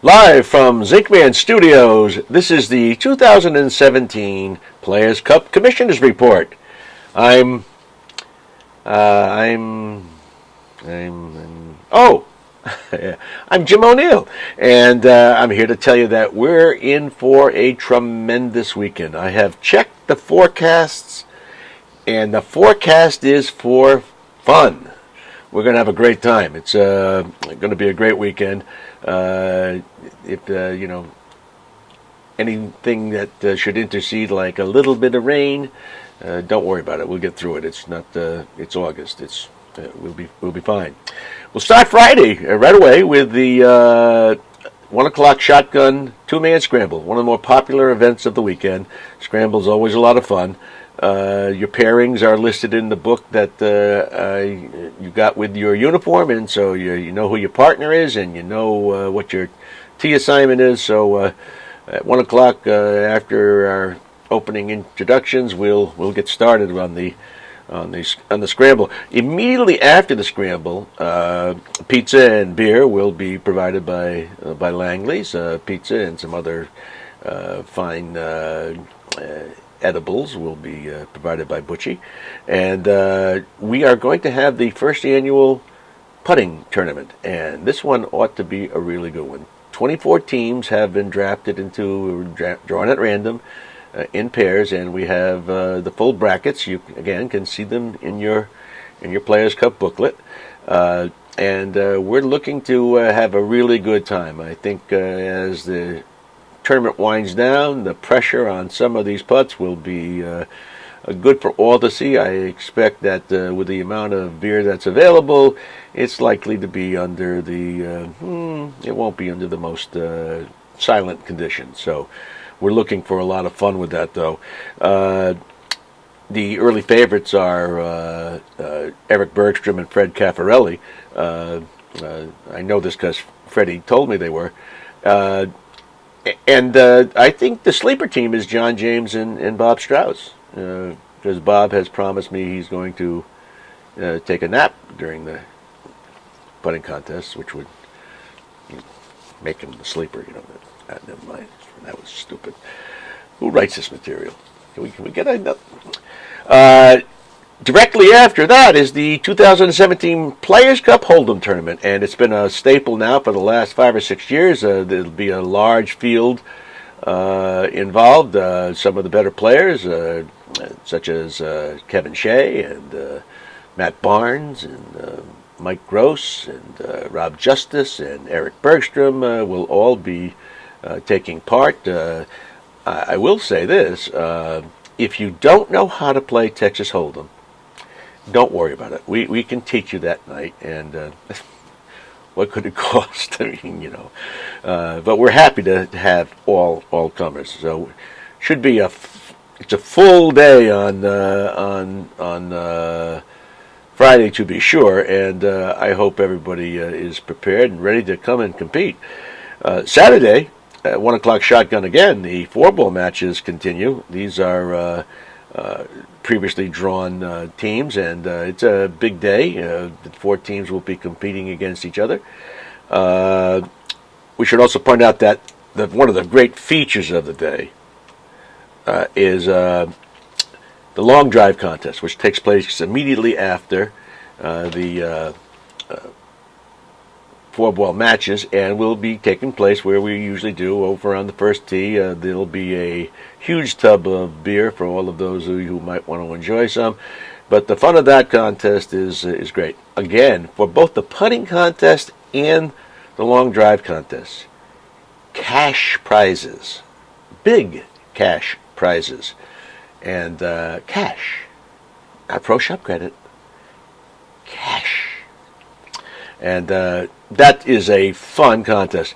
Live from Zinkman Studios, this is the 2017 Players Cup Commissioners Report. I'm, oh, I'm Jim O'Neill, and I'm here to tell you that we're in for a tremendous weekend. I have checked the forecasts, and the forecast is for fun. We're going to have a great time. It's going to be a great weekend. If anything that should intercede, like a little bit of rain, don't worry about it. We'll get through it. It's not. It's August. We'll be fine. We'll start Friday right away with the 1 o'clock shotgun 2-man scramble. One of the more popular events of the weekend. Scramble's always a lot of fun. Your pairings are listed in the book that you got with your uniform, and so you know who your partner is, and you know what your tee assignment is. So at 1 o'clock after our opening introductions, we'll get started on the scramble. Immediately after the scramble, pizza and beer will be provided by Langley's. Pizza and some other fine edibles will be provided by Butchie. And we are going to have the first annual putting tournament, and this one ought to be a really good one. 24 teams have been drafted drawn at random in pairs, and we have the full brackets. You again can see them in your Players Cup booklet. And we're looking to have a really good time. I think as the tournament winds down, the pressure on some of these putts will be good for all to see. I expect that with the amount of beer that's available, it's likely to be under it won't be under the most silent conditions. So we're looking for a lot of fun with that, though. The early favorites are Eric Bergstrom and Fred Caffarelli. I know this because Freddie told me they were. And I think the sleeper team is John James and Bob Strauss, because Bob has promised me he's going to take a nap during the putting contest, which would make him the sleeper. Never mind. That was stupid. Who writes this material? Can we get another? Directly after that is the 2017 Players Cup Hold'em tournament, and it's been a staple now for the last 5 or 6 years. There'll be a large field involved. Some of the better players, such as Kevin Shea and Matt Barnes and Mike Gross and Rob Justice and Eric Bergstrom will all be taking part. I will say this. If you don't know how to play Texas Hold'em, don't worry about it. We can teach you that night, and what could it cost? I mean, but we're happy to have all comers. So should be it's a full day on Friday, to be sure, and I hope everybody is prepared and ready to come and compete. Saturday at 1 o'clock shotgun again. The 4-ball matches continue. These are previously drawn teams, and it's a big day. The 4 teams will be competing against each other. We should also point out that one of the great features of the day is the long drive contest, which takes place immediately after the 4-ball matches, and will be taking place where we usually do, over on the first tee. There'll be a huge tub of beer for all of those of you who might want to enjoy some. But the fun of that contest is great. Again, for both the putting contest and the long drive contest, cash prizes, big cash prizes, and cash, not pro shop credit, cash. And that is a fun contest.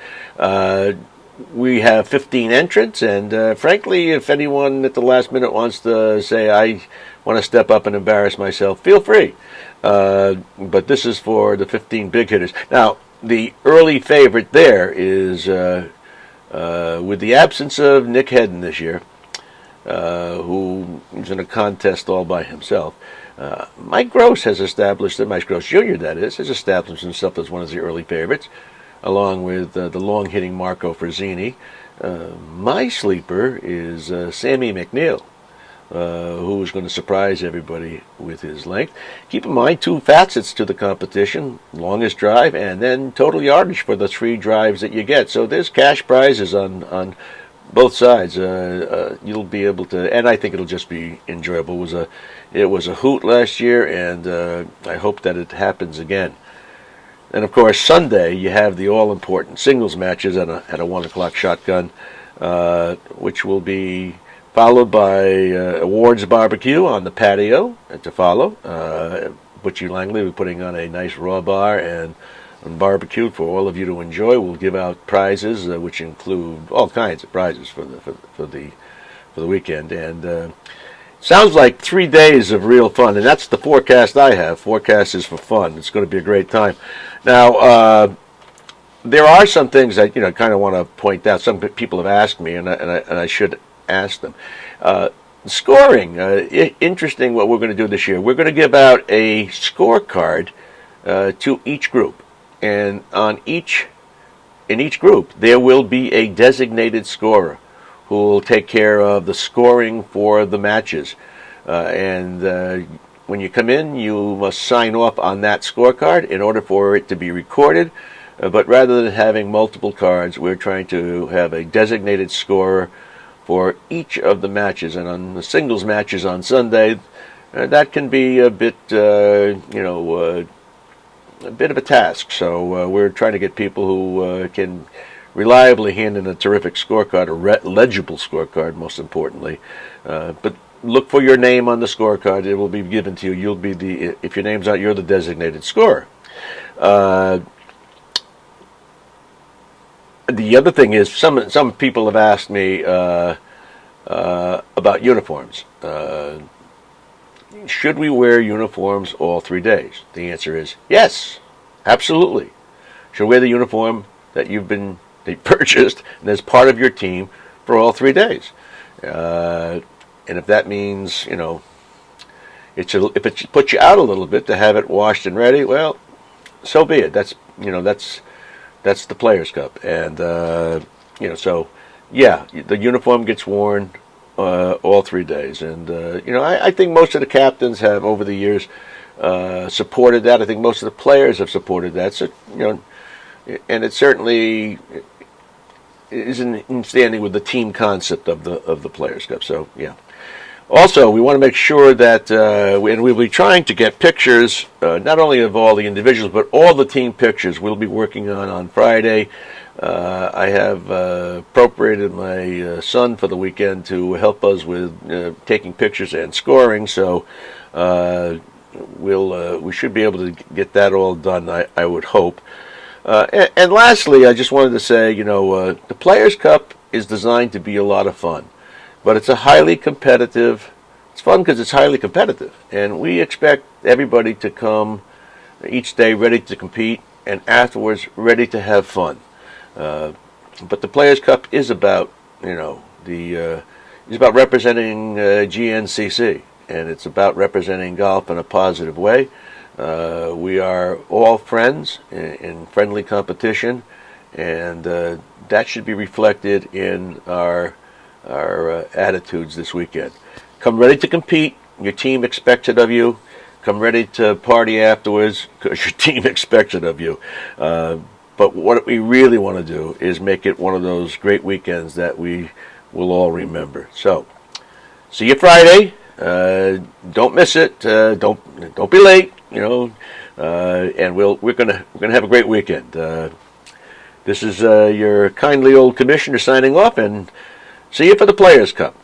We have 15 entrants, and frankly, if anyone at the last minute wants to say, I want to step up and embarrass myself, feel free. But this is for the 15 big hitters. Now, the early favorite there is, with the absence of Nick Hedden this year, who is in a contest all by himself, Mike Gross has established, Mike Gross Jr., that is, has established himself as one of the early favorites. along with the long-hitting Marco Frazzini. My sleeper is Sammy McNeil, who is going to surprise everybody with his length. Keep in mind, 2 facets to the competition: longest drive and then total yardage for the 3 drives that you get. So there's cash prizes on both sides. You'll be able to, and I think it'll just be enjoyable. It was a hoot last year, and I hope that it happens again. And of course, Sunday you have the all-important singles matches at a 1 o'clock shotgun, which will be followed by awards barbecue on the patio to follow. Butchie Langley will be putting on a nice raw bar and barbecue for all of you to enjoy. We'll give out prizes, which include all kinds of prizes for the weekend. And sounds like 3 days of real fun, and that's the forecast I have. Forecast is for fun. It's going to be a great time. Now, there are some things that kind of want to point out. Some people have asked me, and I should ask them. Scoring. Interesting what we're going to do this year. We're going to give out a scorecard to each group, and in each group there will be a designated scorer who will take care of the scoring for the matches. When you come in, you must sign off on that scorecard in order for it to be recorded. But rather than having multiple cards, we're trying to have a designated scorer for each of the matches. And on the singles matches on Sunday, that can be a bit, a bit of a task. So we're trying to get people who can reliably hand in a terrific scorecard, a legible scorecard, most importantly. But look for your name on the scorecard. It will be given to you. You'll be if your name's out, you're the designated scorer. The other thing is, some people have asked me about uniforms. Should we wear uniforms all 3 days? The answer is yes, absolutely. Should wear the uniform that they purchased and as part of your team for all 3 days. And if that means, if it puts you out a little bit to have it washed and ready, well, so be it. That's the Players' Cup. And, so, yeah, the uniform gets worn all 3 days. And, I think most of the captains have, over the years, supported that. I think most of the players have supported that. So, and it certainly is in standing with the team concept of the Players' Cup. So, yeah. Also, we want to make sure that, and we'll be trying to get pictures, not only of all the individuals, but all the team pictures we'll be working on Friday. I have appropriated my son for the weekend to help us with taking pictures and scoring, so we should be able to get that all done, I would hope. And lastly, I just wanted to say, the Players' Cup is designed to be a lot of fun. But it's a highly competitive, it's fun because it's highly competitive. And we expect everybody to come each day ready to compete and afterwards ready to have fun. But the Players' Cup is about, it's about representing GNCC. And it's about representing golf in a positive way. We are all friends in friendly competition. And that should be reflected in our attitudes this weekend. Come ready to compete. Your team expects it of you. Come ready to party afterwards because your team expects it of you. But what we really want to do is make it one of those great weekends that we will all remember. So, see you Friday. Don't miss it. Don't be late. And we're gonna have a great weekend. This is your kindly old commissioner signing off, and see you for the Players' Cup.